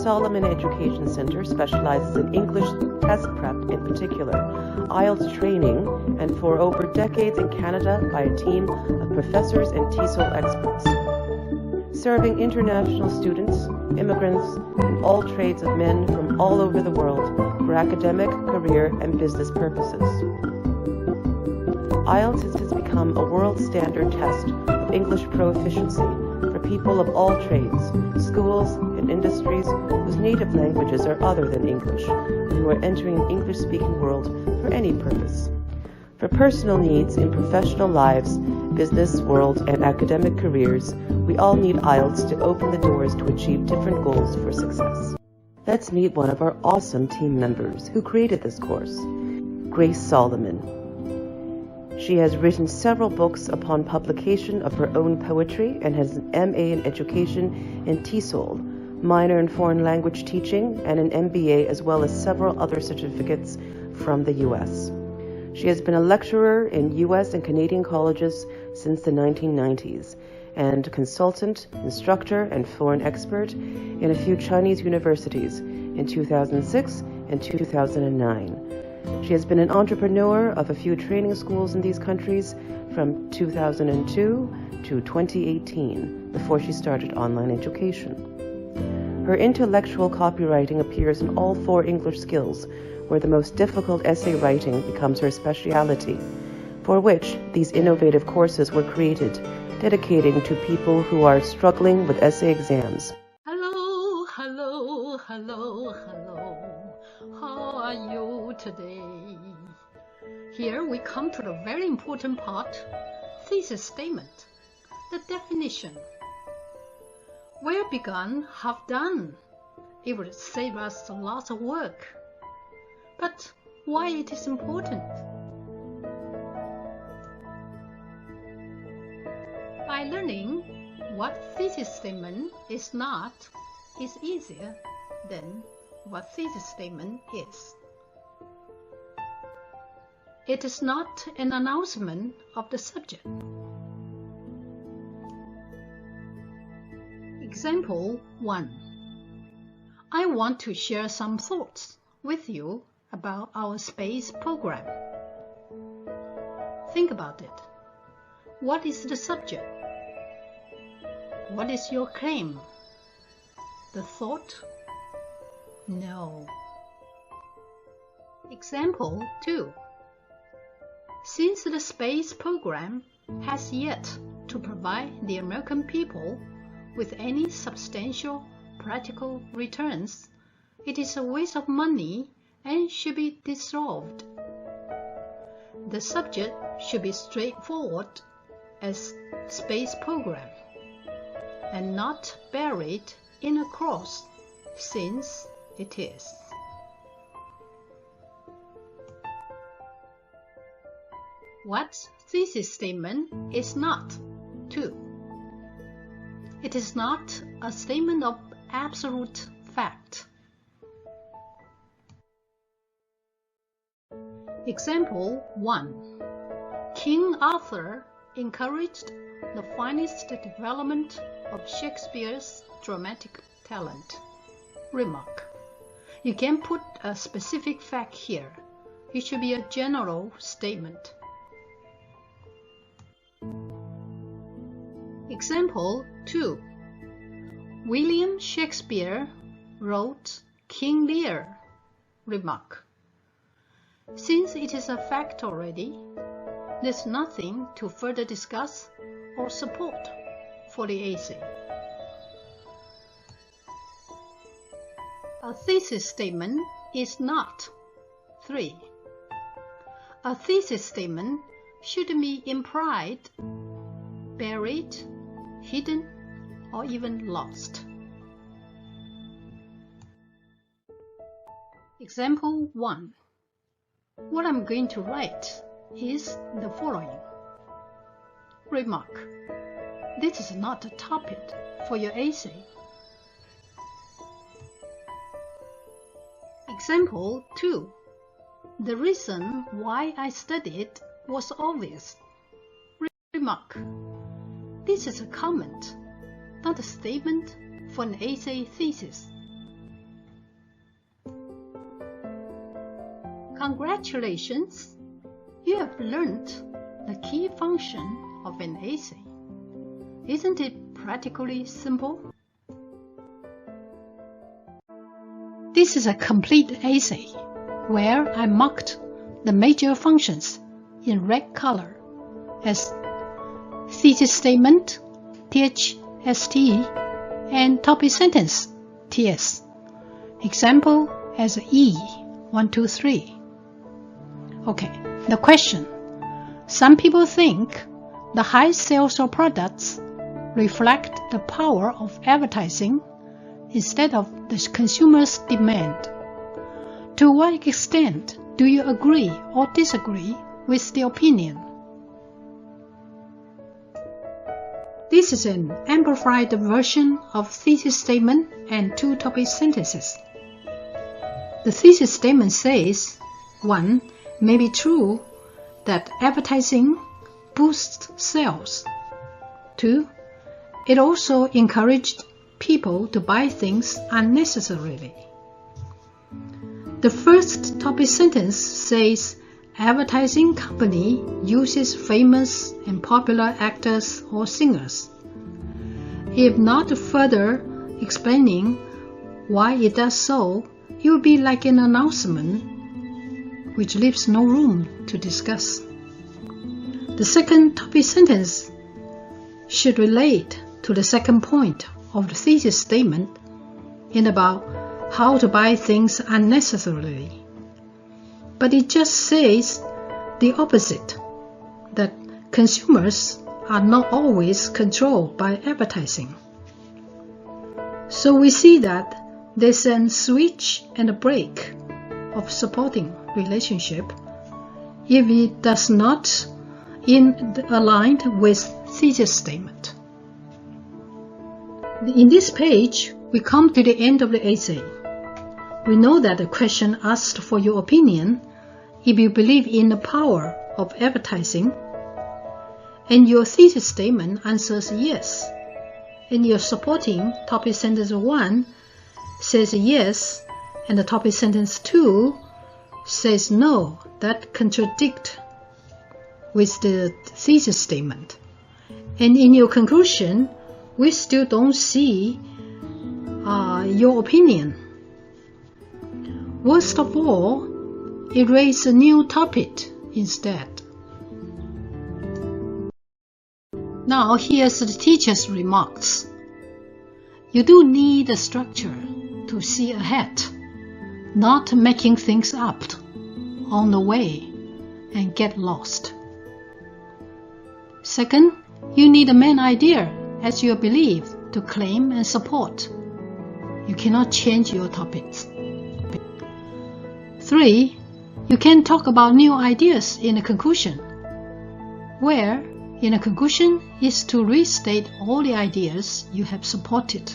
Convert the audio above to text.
Grace-Solomon Education Center specializes in English test prep in particular, IELTS training, and for over decades in Canada by a team of professors and TESOL experts, serving international students, immigrants, and all trades of men from all over the world for academic, career, and business purposes. IELTS has become a world standard test of English proficiency for people of all trades, schools, and industries whose native languages are other than English, and who are entering an English-speaking world for any purpose. For personal needs in professional lives, business, world, and academic careers, we all need IELTS to open the doors to achieve different goals for success. Let's meet one of our awesome team members who created this course, Grace-Solomon. She has written several books upon publication of her own poetry and has an MA in Education in TESOL, minor in Foreign Language Teaching, and an MBA, as well as several other certificates from the U.S. She has been a lecturer in U.S. and Canadian colleges since the 1990s, and consultant, instructor, and foreign expert in a few Chinese universities in 2006 and 2009. She has been an entrepreneur of a few training schools in these countries from 2002 to 2018, before she started online education. Her intellectual copywriting appears in all 4 English skills, where the most difficult essay writing becomes her speciality, for which these innovative courses were created, dedicating to people who are struggling with essay exams. Hello, hello, hello, hello. How are you today? Here we come to the very important part, thesis statement, the definition. Well begun, half done. It would save us lots of work. But why it is important? By learning what thesis statement is not is easier than what thesis statement is. It is not an announcement of the subject. Example 1. I want to share some thoughts with you about our space program. Think about it. What is the subject? What is your claim? The thought? No. Example 2. Since the space program has yet to provide the American people with any substantial practical returns, it is a waste of money and should be dissolved. The subject should be straightforward as space program and not buried in a cross, since it is. What thesis statement is not? 2. It is not a statement of absolute fact. Example 1. King Arthur encouraged the finest development of Shakespeare's dramatic talent. Remark. You can put a specific fact here. It should be a general statement. Example 2. William Shakespeare wrote King Lear. Remark. Since it is a fact already, there's nothing to further discuss or support for the essay. A thesis statement is not. 3. A thesis statement should be implied, buried, hidden, or even lost. Example 1. What I'm going to write is the following. Remark. This is not a topic for your essay. Example 2. The reason why I studied was obvious. Remark. This is a comment, not a statement for an essay thesis. Congratulations! You have learned the key function of an essay. Isn't it practically simple? This is a complete essay where I marked the major functions in red color as thesis statement, THST, and topic sentence, TS. Example as E123. Okay, the question. Some people think the high sales of products reflect the power of advertising instead of the consumer's demand. To what extent do you agree or disagree with the opinion? This is an amplified version of thesis statement and two topic sentences. The thesis statement says, 1. May be true that advertising boosts sales. 2. It also encouraged people to buy things unnecessarily. The first topic sentence says advertising company uses famous and popular actors or singers. If not further explaining why it does so, it would be like an announcement which leaves no room to discuss. The second topic sentence should relate to the second point of the thesis statement in about how to buy things unnecessarily. But it just says the opposite, that consumers are not always controlled by advertising. So we see that there's a switch and a break of supporting relationship if it does not align with thesis statement. In this page, we come to the end of the essay. We know that the question asked for your opinion if you believe in the power of advertising, and your thesis statement answers yes, and your supporting topic sentence 1 says yes, and the topic sentence 2 says no, that contradict with the thesis statement. And in your conclusion, we still don't see your opinion. Worst of all, it raises a new topic instead. Now here's the teacher's remarks. You do need a structure to see ahead, not making things up on the way and get lost. Second, you need a main idea as your belief to claim and support. You cannot change your topics. 3, you can talk about new ideas in a conclusion, where in a conclusion is to restate all the ideas you have supported.